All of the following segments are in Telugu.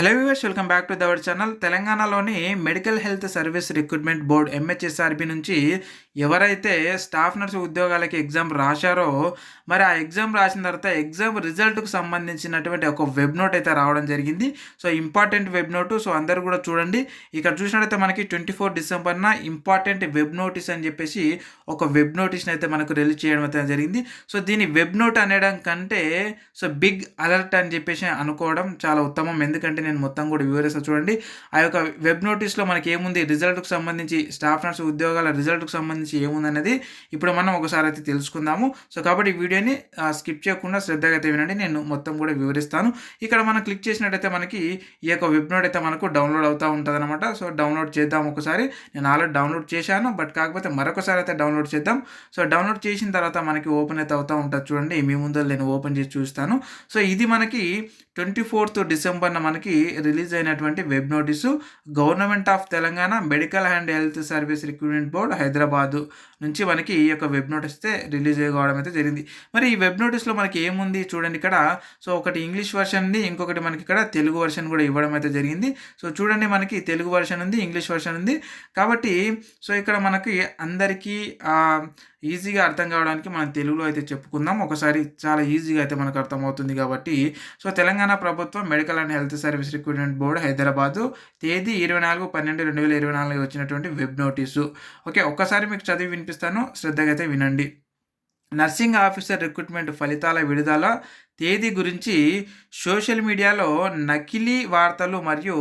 Hello viewers, welcome back to our channel. తెలంగాణలోని medical health service recruitment board MHSRB నుంచి ఎవరైతే స్టాఫ్ నర్స్ ఉద్యోగాలకి ఎగ్జామ్ రాశారో, మరి ఆ ఎగ్జామ్ రాసిన తర్వాత ఎగ్జామ్ రిజల్ట్‌కు సంబంధించినటువంటి ఒక వెబ్ నోట్ అయితే రావడం జరిగింది. So, important web note. So, అందరూ కూడా చూడండి. ఇక్కడ చూసినట్టయితే మనకి 24 డిసెంబర్‌న ఇంపార్టెంట్ వెబ్ నోటీస్ అని చెప్పేసి ఒక వెబ్ నోటీస్‌ని అయితే మనకు రిలీజ్ చేయడం అయితే జరిగింది. సో, దీన్ని వెబ్ నోట్ అనడం కంటే బిగ్ అలర్ట్ అని చెప్పేసి అనుకోవడం చాలా ఉత్తమం. ఎందుకంటే నేను మొత్తం కూడా వివరిస్తా చూడండి. ఆ యొక్క వెబ్ నోటీస్‌లో మనకి ఏముంది, రిజల్ట్‌కి సంబంధించి స్టాఫ్ నర్స్ ఉద్యోగాల రిజల్ట్‌కి సంబంధించి ఏముందనేది ఇప్పుడు మనం ఒకసారి అయితే తెలుసుకుందాము. సో, కాబట్టి ఈ వీడియోని స్కిప్ చేయకుండా శ్రద్ధగా అయితే వినండి. నేను మొత్తం కూడా వివరిస్తాను. ఇక్కడ మనం క్లిక్ చేసినట్టయితే మనకి ఈ యొక్క వెబ్ నోట్ అయితే మనకు డౌన్లోడ్ అవుతూ ఉంటదనమాట. సో, డౌన్లోడ్ చేద్దాం ఒకసారి. నేను ఆల్రెడీ డౌన్లోడ్ చేశాను. బట్ కాకపోతే మరొకసారి అయితే డౌన్లోడ్ చేద్దాం. సో, డౌన్లోడ్ చేసిన తర్వాత మనకి ఓపెన్ అయితే అవుతూ ఉంటది చూడండి. మీ ముందర నేను ఓపెన్ చేసి చూస్తాను. సో, ఇది మనకి 24th డిసెంబర్న మనకి రిలీజ్ అయినటువంటి web notice. Government of Telangana medical and health service recruitment board Hyderabad నుంచి మనకి ఈ యొక్క వెబ్ నోటీస్ అయితే రిలీజ్ కావడం అయితే జరిగింది. మరి ఈ వెబ్ నోటీస్‌లో మనకి ఏముంది చూడండి ఇక్కడ. సో, ఒకటి ఇంగ్లీష్ వర్షన్ ఉంది. ఇంకొకటి మనకి ఇక్కడ తెలుగు వర్షన్ కూడా ఇవ్వడం అయితే జరిగింది. సో, చూడండి మనకి తెలుగు వర్షన్ ఉంది, ఇంగ్లీష్ వర్షన్ ఉంది. కాబట్టి సో, ఇక్కడ మనకి అందరికీ ఈజీగా అర్థం కావడానికి మనం తెలుగులో అయితే చెప్పుకుందాం. ఒకసారి చాలా ఈజీగా అయితే మనకు అర్థమవుతుంది కాబట్టి. సో, తెలంగాణ ప్రభుత్వం medical and health service recruitment board Hyderabad తేదీ 24/12/2024 వచ్చినటువంటి వెబ్ నోటీసు. ఓకే, ఒక్కసారి మీకు చదివి వినిపిస్తాను. శ్రద్ధగా అయితే వినండి. నర్సింగ్ ఆఫీసర్ రిక్రూట్మెంట్ ఫలితాల విడుదల తేదీ గురించి సోషల్ మీడియాలో నకిలీ వార్తలు మరియు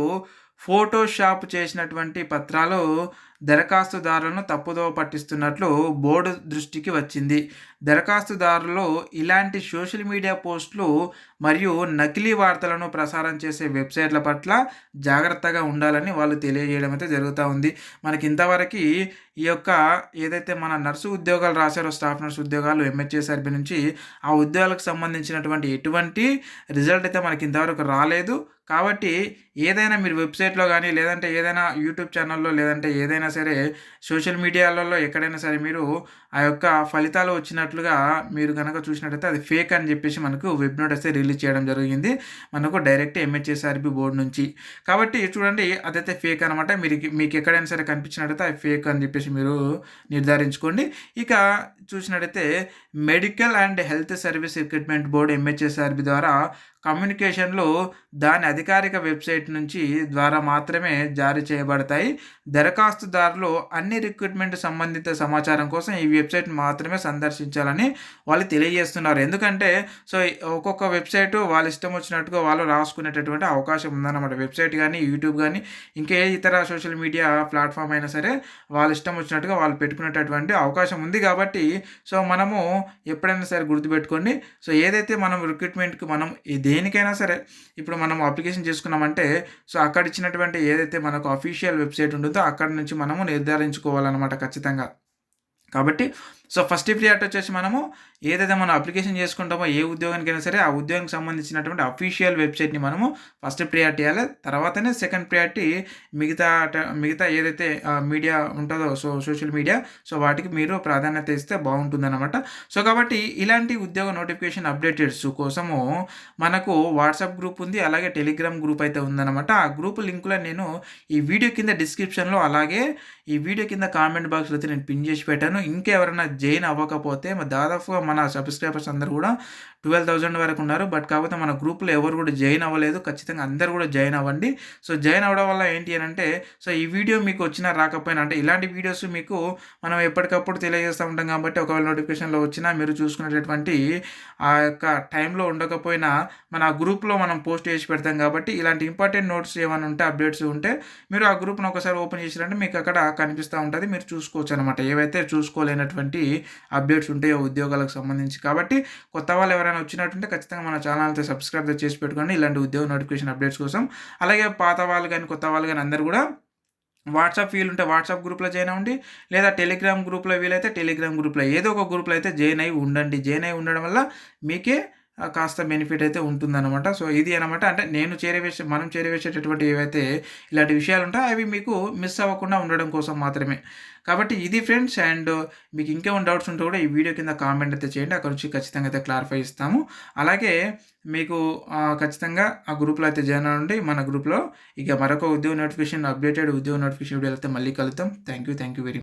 ఫోటోషాప్ చేసినటువంటి పత్రాలు దరఖాస్తుదారులను తప్పుదోవ పట్టిస్తున్నట్లు బోర్డు దృష్టికి వచ్చింది. దరఖాస్తుదారులు ఇలాంటి సోషల్ మీడియా పోస్టులు మరియు నకిలీ వార్తలను ప్రసారం చేసే వెబ్సైట్ల పట్ల జాగ్రత్తగా ఉండాలని వాళ్ళు తెలియజేయడం అయితే జరుగుతూ ఉంది. మనకి ఇంతవరకు ఈ యొక్క ఏదైతే మన నర్సు ఉద్యోగాలు రాశారో, స్టాఫ్ నర్సు ఉద్యోగాలు ఎంహెచ్ఎస్ఆర్బి నుంచి, ఆ ఉద్యోగాలకు సంబంధించినటువంటి ఎటువంటి రిజల్ట్ అయితే మనకి ఇంతవరకు రాలేదు. కాబట్టి ఏదైనా మీరు వెబ్సైట్‌లో గానీ, లేదంటే ఏదైనా యూట్యూబ్ ఛానల్‌లో, లేదంటే ఏదైనా సరే సోషల్ మీడియాలలో ఎక్కడైనా సరే మీరు ఆ యొక్క ఫలితాలు వచ్చినట్లుగా మీరు గనక చూసినట్టయితే అది ఫేక్ అని చెప్పేసి మనకు వెబ్ నోట్ అయితే రిలీజ్ చేయడం జరిగింది. మనకు డైరెక్ట్ ఎంహెచ్ఎస్ఆర్బి బోర్డ్ నుంచి. కాబట్టి చూడండి, అదైతే ఫేక్ అనమాట. మీకు ఎక్కడైనా సరే కనిపించినట్టయితే అది ఫేక్ అని చెప్పేసి మీరు నిర్ధారించుకోండి. ఇక చూసినట్టయితే medical and health service recruitment board MHSRB ద్వారా కమ్యూనికేషన్లు దాని అధికారిక వెబ్సైట్ నుంచి ద్వారా మాత్రమే జారీ చేయబడతాయి. దరఖాస్తుదారులు అన్ని రిక్రూట్మెంట్ సంబంధిత సమాచారం కోసం ఈ వెబ్సైట్ మాత్రమే సందర్శించాలని వాళ్ళు తెలియజేస్తున్నారు. ఎందుకంటే సో, ఒక్కొక్క వెబ్సైటు వాళ్ళ ఇష్టం వచ్చినట్టుగా వాళ్ళు రాసుకునేటటువంటి అవకాశం ఉందన్నమాట. వెబ్సైట్ కానీ, యూట్యూబ్ కానీ, ఇంకే ఇతర సోషల్ మీడియా ప్లాట్ఫామ్ అయినా సరే వాళ్ళ ఇష్టం వచ్చినట్టుగా వాళ్ళు పెట్టుకునేటటువంటి అవకాశం ఉంది. కాబట్టి సో, మనము ఎప్పుడైనా సరే గుర్తుపెట్టుకోండి. సో, ఏదైతే మనం రిక్రూట్మెంట్‌కి మనం దేనికైనా సరే ఇప్పుడు మనం అప్లికేషన్ చేసుకున్నామంటే సో, అక్కడ ఇచ్చినటువంటి ఏదైతే మనకు అఫీషియల్ వెబ్సైట్ ఉంటుందో అక్కడి నుంచి మనము నిర్ధారించుకోవాలన్నమాట ఖచ్చితంగా. కాబట్టి సో, ఫస్ట్ ప్రియారిటీ వచ్చేసి మనము ఏదైతే మనం అప్లికేషన్ చేసుకుంటామో ఏ ఉద్యోగానికైనా సరే ఆ ఉద్యోగానికి సంబంధించినటువంటి అఫీషియల్ వెబ్సైట్‌ని మనము ఫస్ట్ ప్రియారిటీ ఇయ్యాలి. తర్వాతనే సెకండ్ ప్రియారిటీ మిగతా ఏదైతే మీడియా ఉంటుందో, సోషల్ మీడియా, సో, వాటికి మీరు ప్రాధాన్యత ఇస్తే బాగుంటుందన్నమాట. సో, కాబట్టి ఇలాంటి ఉద్యోగ నోటిఫికేషన్ అప్డేటెడ్స్ కోసము మనకు వాట్సాప్ గ్రూప్ ఉంది. అలాగే టెలిగ్రామ్ గ్రూప్ అయితే ఉందన్నమాట. ఆ గ్రూప్ లింకులను నేను ఈ వీడియో కింద డిస్క్రిప్షన్‌లో, అలాగే ఈ వీడియో కింద కామెంట్ బాక్స్‌లో అయితే నేను పిన్ చేసి పెట్టాను. ఇంకెవరైనా జాయిన్ అవ్వకపోతే దాదాపుగా మన సబ్స్క్రైబర్స్ అందరూ కూడా 12,000 వరకు ఉన్నారు. బట్ కాకపోతే మన గ్రూప్‌లో ఎవరు కూడా జాయిన్ అవ్వలేదు. ఖచ్చితంగా అందరూ కూడా జాయిన్ అవ్వండి. సో, జాయిన్ అవ్వడం వల్ల ఏంటి అనంటే సో, ఈ వీడియో మీకు వచ్చినా రాకపోయినా, అంటే ఇలాంటి వీడియోస్ మీకు మనం ఎప్పటికప్పుడు తెలియజేస్తూ ఉంటాం కాబట్టి ఒకవేళ నోటిఫికేషన్‌లో వచ్చినా మీరు చూసుకునేటటువంటి ఆ యొక్క టైంలో ఉండకపోయినా మన ఆ గ్రూప్‌లో మనం పోస్ట్ చేసి పెడతాం కాబట్టి ఇలాంటి ఇంపార్టెంట్ నోట్స్ ఏమైనా ఉంటే, అప్డేట్స్ ఉంటే మీరు ఆ గ్రూప్‌ని ఒకసారి ఓపెన్ చేసిరంటే మీకు అక్కడ కనిపిస్తూ ఉంటది. మీరు చూసుకోవచ్చు అనమాట. ఏవైతే చూసుకోలేనటువంటి అప్డేట్స్ ఉంటాయో ఉద్యోగాలకు సంబంధించి. కాబట్టి కొత్త వాళ్ళు ఎవరైనా వచ్చినట్టుంటే ఖచ్చితంగా మన ఛానల్ అయితే సబ్స్క్రైబ్ చేసి పెట్టుకోండి ఇలాంటి ఉద్యోగ నోటిఫికేషన్ అప్డేట్స్ కోసం. అలాగే పాత వాళ్ళు కానీ, కొత్త వాళ్ళు కానీ అందరూ కూడా వాట్సాప్ వీలుంటే వాట్సాప్ గ్రూప్‌లో జాయిన్ అవ్వండి. లేదా టెలిగ్రామ్ గ్రూప్‌లో వీలైతే టెలిగ్రామ్ గ్రూప్‌లో ఏదో ఒక గ్రూప్‌లో అయితే జాయిన్ అయ్యి ఉండండి. జాయిన్ అయ్యి ఉండడం వల్ల మీకే కాస్త బెనిఫిట్ అయితే ఉంటుందన్నమాట. సో, ఇది అనమాట. అంటే మనం చేరవేసేటటువంటి ఏవైతే ఇలాంటి విషయాలు ఉంటాయో అవి మీకు మిస్ అవ్వకుండా ఉండడం కోసం మాత్రమే. కాబట్టి ఇది ఫ్రెండ్స్. అండ్ మీకు ఇంకేమైనా డౌట్స్ ఉంటే కూడా ఈ వీడియో కింద కామెంట్ అయితే చేయండి. అక్కడ నుంచి ఖచ్చితంగా అయితే క్లారిఫై ఇస్తాము. అలాగే మీకు ఖచ్చితంగా ఆ గ్రూప్‌లో అయితే జాయిన్ అవ్వండి. మన గ్రూప్‌లో ఇక మరొక ఉద్యోగ నోటిఫికేషన్ అప్డేటెడ్ ఉద్యోగ నోటిఫికేషన్ వీడియోలో అయితే మళ్ళీ కలుద్దాం. Thank you very